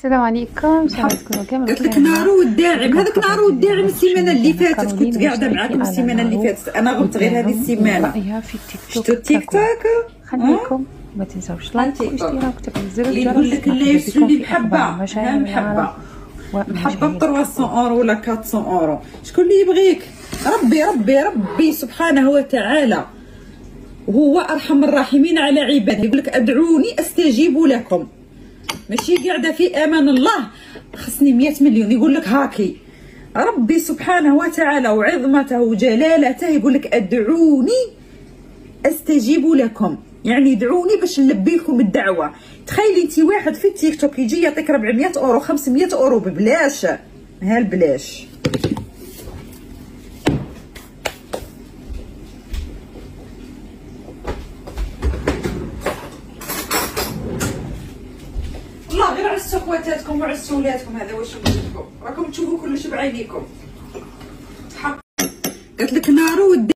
السلام عليكم، تكونوا كامل قلت لك نارو الداعم، هذاك نارو الداعم السيمانه اللي فاتت كنت قاعده معكم السيمانه اللي فاتت، انا غبت غير هذه السيمانه. رايها في التيك توك. شفتوا التيك توك؟ خليكم ما تنساوش لايك واشتراك وتفعيل زر الجرس. يقول لك اللايف اللي محبه محبه ب 300 اورو ولا 400 اورو، شكون اللي يبغيك؟ ربي سبحانه وتعالى وهو ارحم الراحمين على عباده. يقول لك ادعوني استجيب لكم، ماشي قاعده في امان الله خصني 100 مليون. يقول لك هاكي ربي سبحانه وتعالى وعظمته وجلالته يقول لك ادعوني استجيب لكم، يعني ادعوني باش نلبي لكم الدعوه. تخيلي انت واحد في التيك توك يجي يعطيك 400 اورو 500 اورو ببلاش، ها البلاش. والله غير عسوا خواتاتكم وعسوا ولادكم، هذا واش نقول لكم، راكم تشوفوا كلش بعينيكم. قالت لك نارو